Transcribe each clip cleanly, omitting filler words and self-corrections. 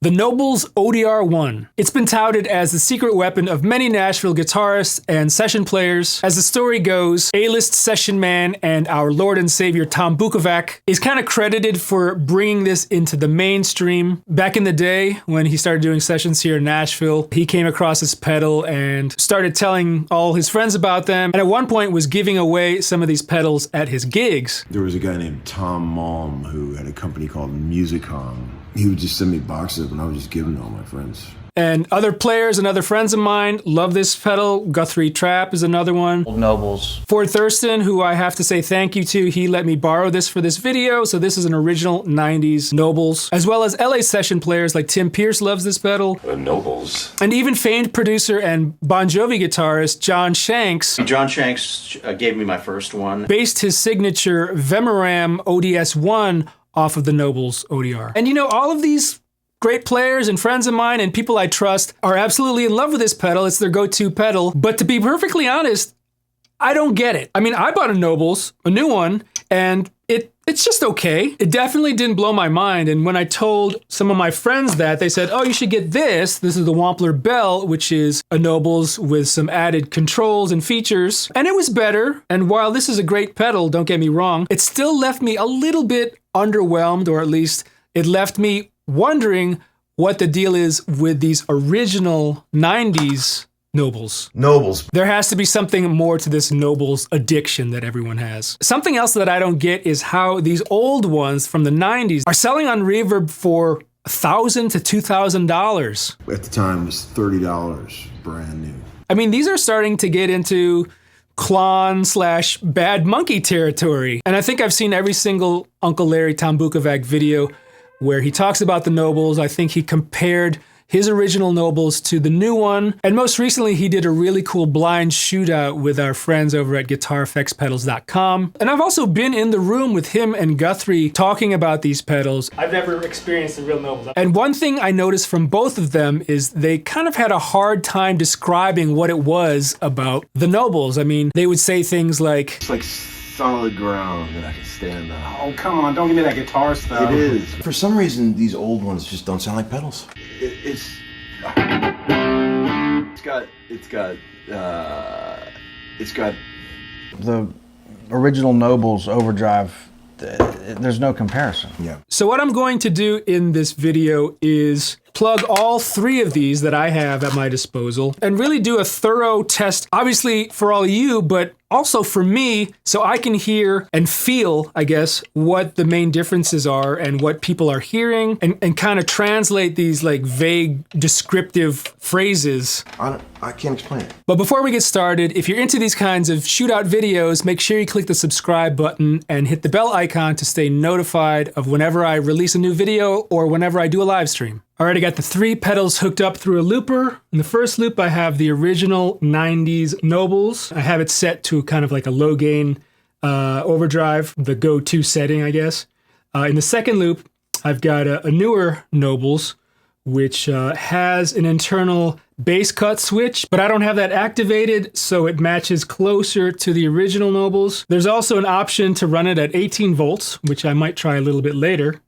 The Nobels ODR-1. It's been touted as the secret weapon of many Nashville guitarists and session players. As the story goes, A-list session man and our Lord and Savior Tom Bukovac is kind of credited for bringing this into the mainstream. Back in the day, when he started doing sessions here in Nashville, he came across this pedal and started telling all his friends about them, and at one point was giving away some of these pedals at his gigs. There was a guy named Tom Malm who had a company called Musicom. He would just send me boxes and I would just give them to all my friends. And other players and other friends of mine love this pedal. Guthrie Trapp is another one. Old Nobles. Ford Thurston, who I have to say thank you to, he let me borrow this for this video. So this is an original 90s Nobles. As well as LA session players like Tim Pierce loves this pedal. The Nobles. And even famed producer and Bon Jovi guitarist John Shanks. John Shanks gave me my first one. Based his signature Vemoram ODS-1 off of the Nobels ODR. And you know, all of these great players and friends of mine and people I trust are absolutely in love with this pedal. It's their go-to pedal. But to be perfectly honest, I don't get it. I mean, I bought a Nobels, a new one, and it's just okay. It definitely didn't blow my mind. And when I told some of my friends that, they said, oh, you should get this. This is the Wampler Bell, which is a Nobels with some added controls and features. And it was better. And while this is a great pedal, don't get me wrong, it still left me a little bit underwhelmed, or at least it left me wondering what the deal is with these original 90s Nobles. There has to be something more to this Nobles addiction that everyone has. Something else that I don't get is how these old ones from the 90s are selling on Reverb for $1,000 to $2,000. At the time, it was $30, brand new. I mean, these are starting to get into Klon/Bad Monkey territory. And I think I've seen every single Uncle Larry Tom Bukovac video where he talks about the Nobles. I think he compared his original Nobles to the new one. And most recently, he did a really cool blind shootout with our friends over at GuitarFXPedals.com. And I've also been in the room with him and Guthrie talking about these pedals. I've never experienced the real Nobles. And one thing I noticed from both of them is they kind of had a hard time describing what it was about the Nobles. I mean, they would say things like, It's like solid ground that I can stand on. Oh, come on, don't give me that guitar stuff. It is. For some reason, these old ones just don't sound like pedals. It's got The original Nobles overdrive, there's no comparison. Yeah. So what I'm going to do in this video is plug all three of these that I have at my disposal and really do a thorough test, obviously for all of you, but also for me, so I can hear and feel, I guess, what the main differences are and what people are hearing, and kind of translate these like vague descriptive phrases. I can't explain it. But before we get started, if you're into these kinds of shootout videos, make sure you click the subscribe button and hit the bell icon to stay notified of whenever I release a new video or whenever I do a live stream. All right, I got the three pedals hooked up through a looper. In the first loop, I have the original 90s Nobles. I have it set to kind of like a low gain overdrive, the go-to setting, I guess. In the second loop, I've got a newer Nobles, which has an internal bass cut switch, but I don't have that activated, so it matches closer to the original Nobles. There's also an option to run it at 18 volts, which I might try a little bit later.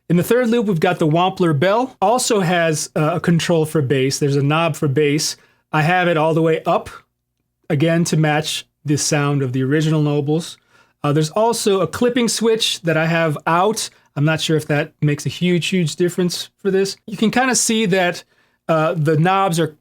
In the third loop, we've got the Wampler Bell. Also has a control for bass. There's a knob for bass. I have it all the way up, again, to match the sound of the original Nobles. There's also a clipping switch that I have out. I'm not sure if that makes a huge difference for this. You can kind of see that the knobs are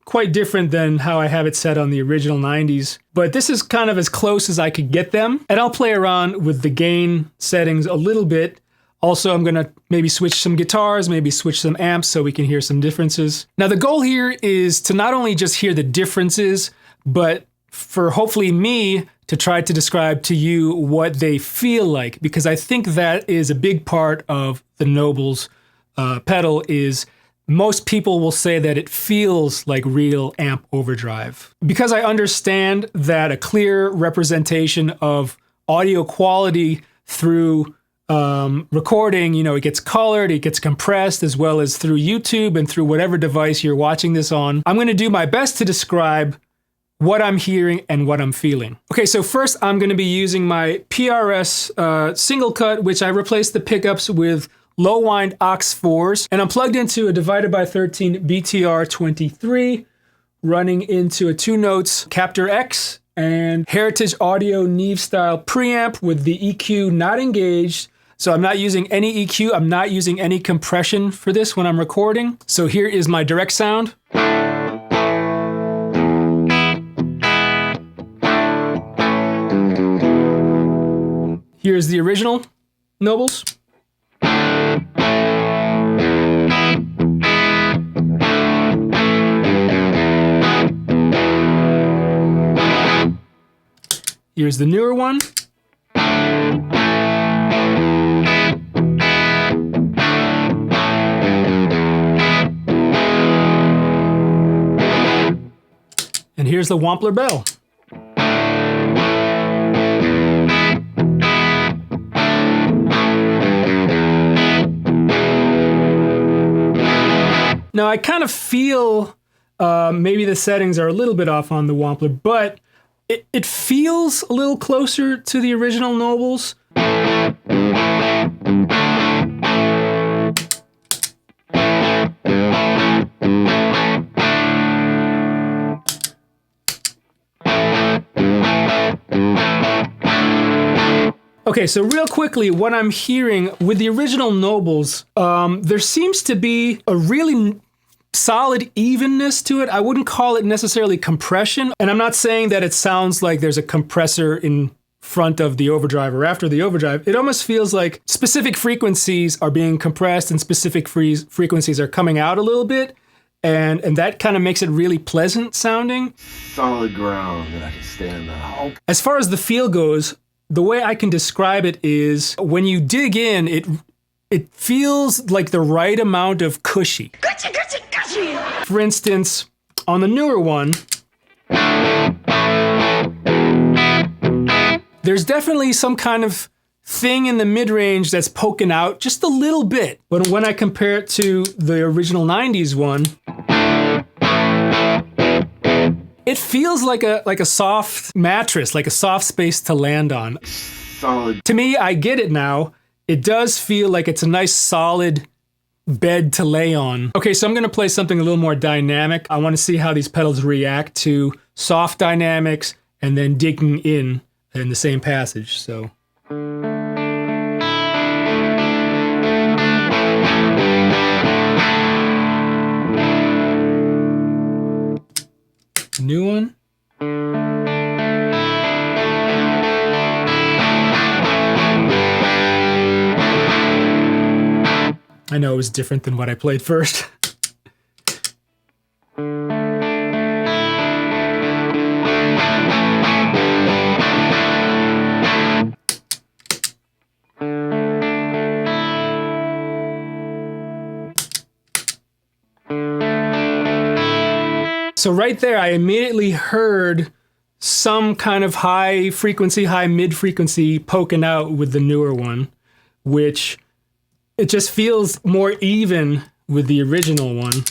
quite different than how I have it set on the original 90s. But this is kind of as close as I could get them. And I'll play around with the gain settings a little bit. Also, I'm gonna maybe switch some guitars, maybe switch some amps so we can hear some differences. Now, the goal here is to not only just hear the differences, but for hopefully me to try to describe to you what they feel like, because I think that is a big part of the Nobles pedal. Is most people will say that it feels like real amp overdrive. Because I understand that a clear representation of audio quality through recording, you know, it gets colored, it gets compressed, as well as through YouTube and through whatever device you're watching this on. I'm gonna do my best to describe what I'm hearing and what I'm feeling. Okay, so first I'm gonna be using my PRS single cut, which I replaced the pickups with low wind aux 4s, and I'm plugged into a divided by 13 BTR-23, running into a 2 notes Captor X and Heritage Audio Neve style preamp with the EQ not engaged. So I'm not using any EQ, I'm not using any compression for this when I'm recording. So here is my direct sound. Here's the original Nobles. Here's the newer one. And here's the Wampler Bell. Now I kind of feel maybe the settings are a little bit off on the Wampler, but it feels a little closer to the original Nobles. Okay, so real quickly, what I'm hearing with the original Nobles, there seems to be a really solid evenness to it. I wouldn't call it necessarily compression, and I'm not saying that it sounds like there's a compressor in front of the overdrive or after the overdrive. It almost feels like specific frequencies are being compressed and specific frequencies are coming out a little bit, and that kind of makes it really pleasant sounding. Solid ground that I can stand on. As far as the feel goes, the way I can describe it is when you dig in, it feels like the right amount of cushy. For instance, on the newer one, there's definitely some kind of thing in the mid-range that's poking out just a little bit. But when I compare it to the original 90s one, it feels like a soft mattress, like a soft space to land on. Solid. To me, I get it now. It does feel like it's a nice solid bed to lay on. Okay, so I'm gonna play something a little more dynamic. I wanna see how these pedals react to soft dynamics and then digging in the same passage, so. New one. I know it was different than what I played first. So right there, I immediately heard some kind of high frequency, high mid frequency poking out with the newer one, which it just feels more even with the original one.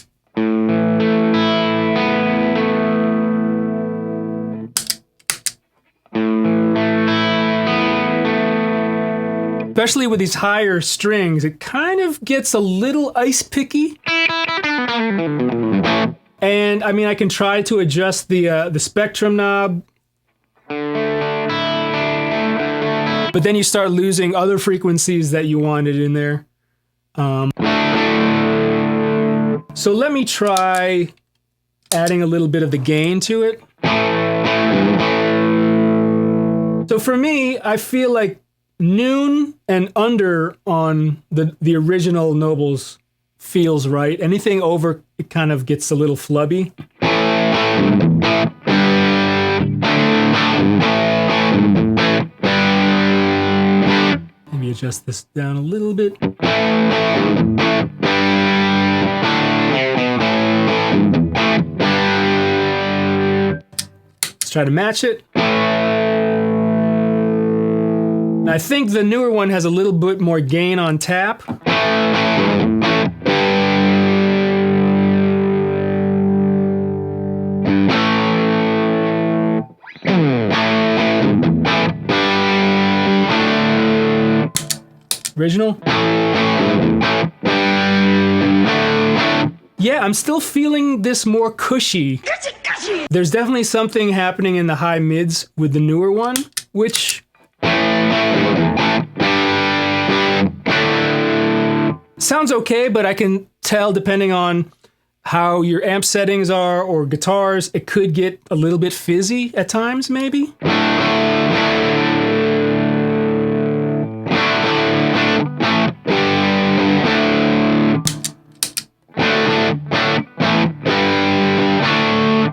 Especially with these higher strings, it kind of gets a little ice picky. And I mean, I can try to adjust the spectrum knob, but then you start losing other frequencies that you wanted in there. So let me try adding a little bit of the gain to it. So for me, I feel like noon and under on the original Nobles feels right. Anything over, it kind of gets a little flubby. Maybe adjust this down a little bit. Let's try to match it. I think the newer one has a little bit more gain on tap. Original. Yeah, I'm still feeling this more cushy. There's definitely something happening in the high mids with the newer one, which sounds okay, but I can tell depending on how your amp settings are or guitars, it could get a little bit fizzy at times, maybe.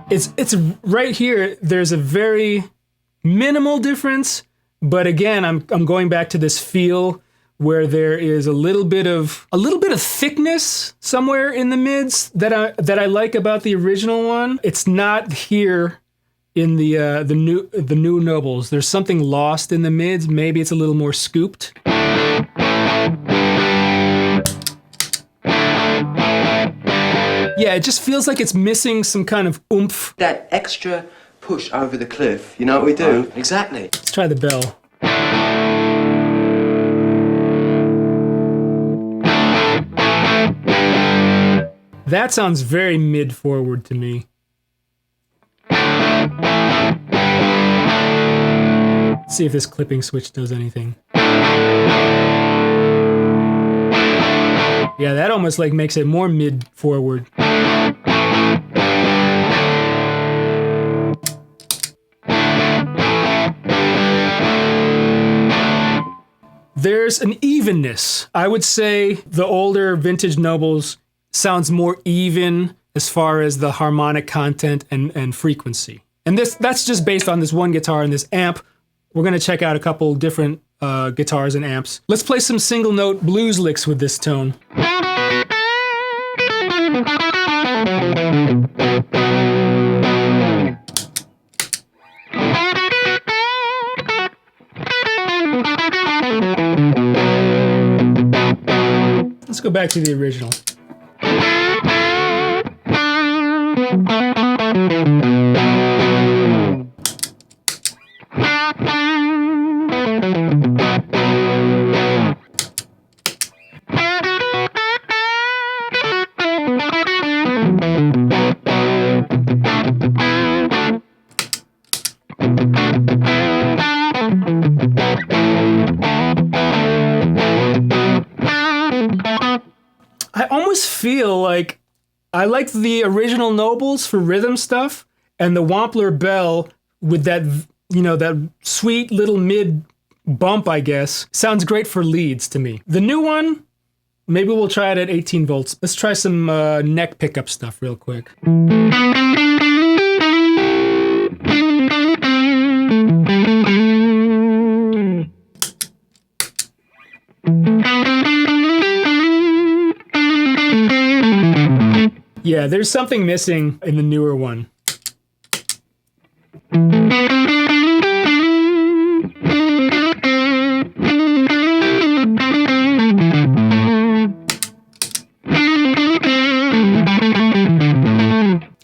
It's right here. There's a very minimal difference, but again, I'm going back to this feel where there is a little bit of thickness somewhere in the mids that I like about the original one. It's not here in the new Nobles. There's something lost in the mids. Maybe it's a little more scooped. Yeah, it just feels like it's missing some kind of oomph. That extra push over the cliff. You know what we do? Exactly. Let's try the bell. That sounds very mid-forward to me. Let's see if this clipping switch does anything. Yeah, that almost like makes it more mid-forward. There's an evenness. I would say the older vintage Nobles sounds more even as far as the harmonic content and frequency. And that's just based on this one guitar and this amp. We're gonna check out a couple different guitars and amps. Let's play some single note blues licks with this tone. Let's go back to the original. I almost feel like I like the original Nobles for rhythm stuff, and the Wampler Bell with that, you know, that sweet little mid bump, I guess, sounds great for leads to me. The new one, maybe we'll try it at 18 volts. Let's try some neck pickup stuff real quick. Yeah, there's something missing in the newer one.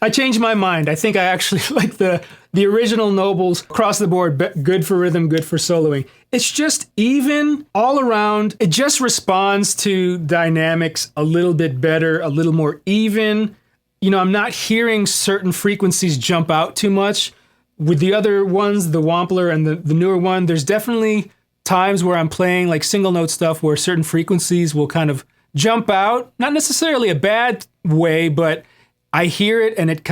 I changed my mind. I think I actually like the original Nobles across the board. Good for rhythm, good for soloing. It's just even all around. It just responds to dynamics a little bit better, a little more even. You know, I'm not hearing certain frequencies jump out too much. With the other ones, the Wampler and the newer one, there's definitely times where I'm playing like single note stuff where certain frequencies will kind of jump out. Not necessarily a bad way, but I hear it and it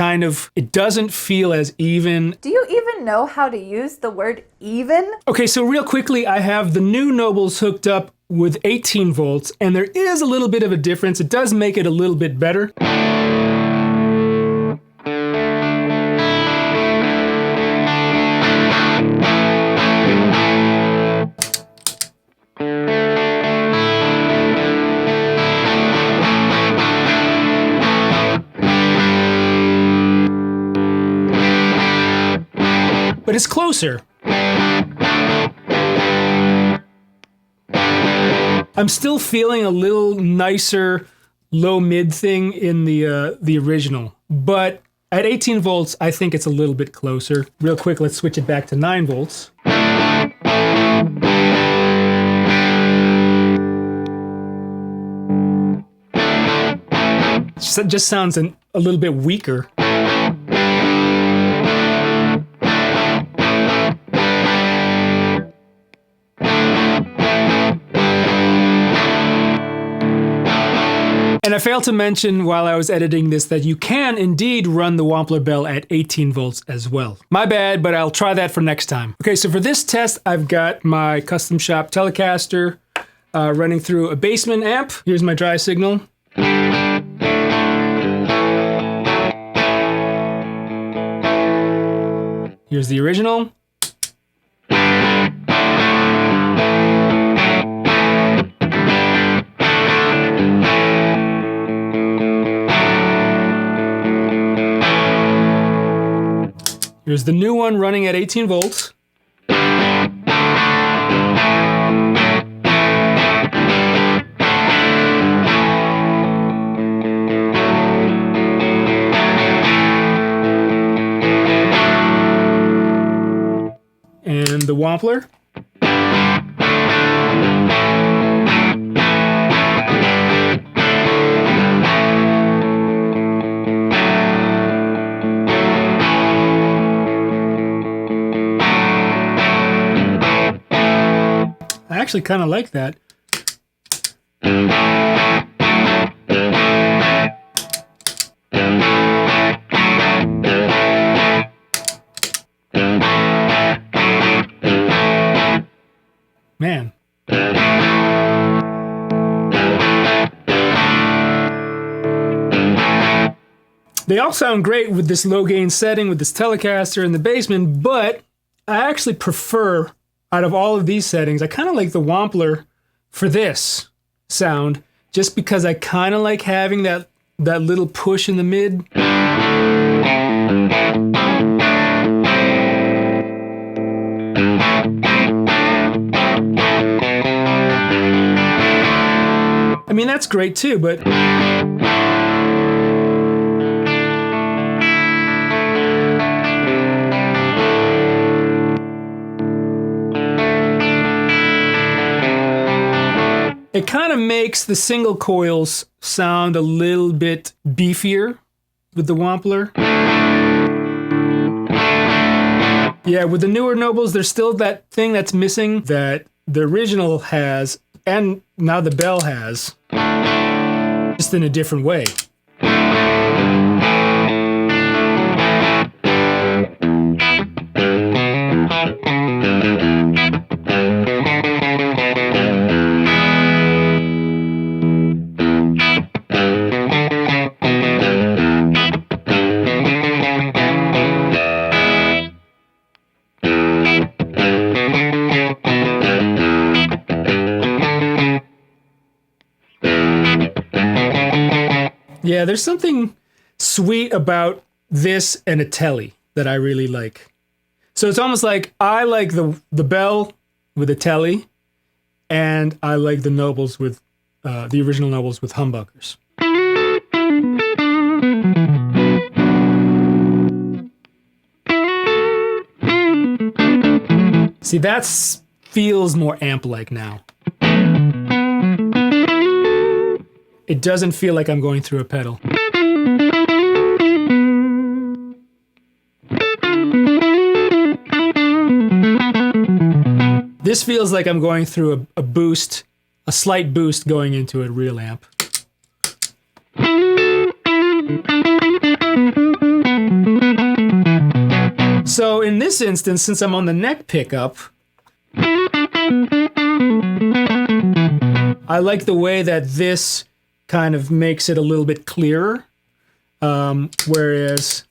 doesn't feel as even. Do you even know how to use the word even? Okay, so real quickly, I have the new Nobles hooked up with 18 volts, and there is a little bit of a difference. It does make it a little bit better. But it's closer. I'm still feeling a little nicer low mid thing in the original, but at 18 volts, I think it's a little bit closer. Real quick, let's switch it back to 9 volts. Just sounds a little bit weaker. And I failed to mention while I was editing this that you can indeed run the Wampler bell at 18 volts as well. My bad, but I'll try that for next time. Okay, so for this test, I've got my custom shop Telecaster running through a Bassman amp. Here's my dry signal. Here's the original. Here's the new one running at 18 volts. And the Wampler. I actually kind of like that. Man. They all sound great with this low gain setting, with this Telecaster and the Bassman, but I actually prefer, out of all of these settings, I kind of like the Wampler for this sound, just because I kind of like having that little push in the mid. I mean, that's great too, but it kind of makes the single coils sound a little bit beefier with the Wampler. Yeah, with the newer Nobles, there's still that thing that's missing that the original has, and now the Bell has, just in a different way. Yeah, there's something sweet about this and a Tele that I really like. So it's almost like I like the Bell with a Tele, and I like the Nobles with the original Nobles with humbuckers. See, that feels more amp-like now. It doesn't feel like I'm going through a pedal. This feels like I'm going through a boost, a slight boost going into a real amp. So in this instance, since I'm on the neck pickup, I like the way that this kind of makes it a little bit clearer, whereas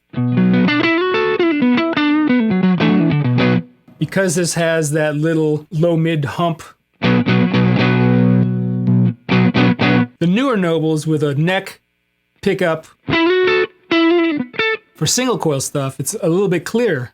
because this has that little low-mid hump, the newer Nobles with a neck pickup for single coil stuff, it's a little bit clearer.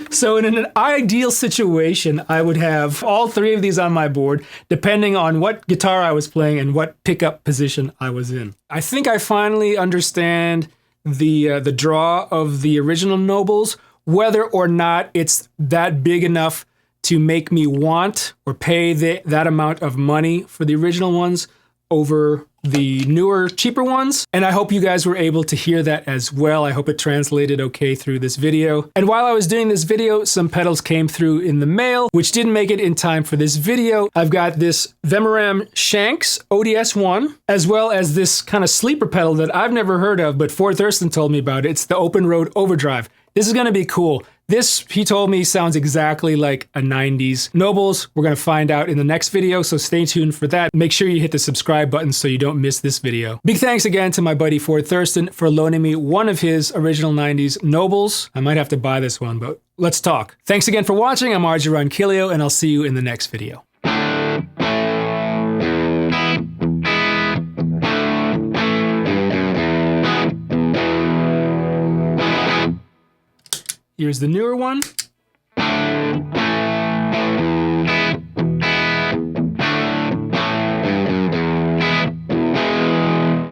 So in an ideal situation, I would have all three of these on my board, depending on what guitar I was playing and what pickup position I was in. I think I finally understand the draw of the original Nobles, whether or not it's that big enough to make me want or pay that amount of money for the original ones over the newer, cheaper ones. And I hope you guys were able to hear that as well. I hope it translated okay through this video. And while I was doing this video, some pedals came through in the mail, which didn't make it in time for this video. I've got this Vemoram Shanks ODS-1, as well as this kind of sleeper pedal that I've never heard of, but Ford Thurston told me about it. It's the Open Road Overdrive. This is gonna be cool. This, he told me, sounds exactly like a 90s Nobles. We're gonna find out in the next video, so stay tuned for that. Make sure you hit the subscribe button so you don't miss this video. Big thanks again to my buddy Ford Thurston for loaning me one of his original 90s Nobles. I might have to buy this one, but let's talk. Thanks again for watching. I'm RJ Ronquillo, and I'll see you in the next video. Here's the newer one.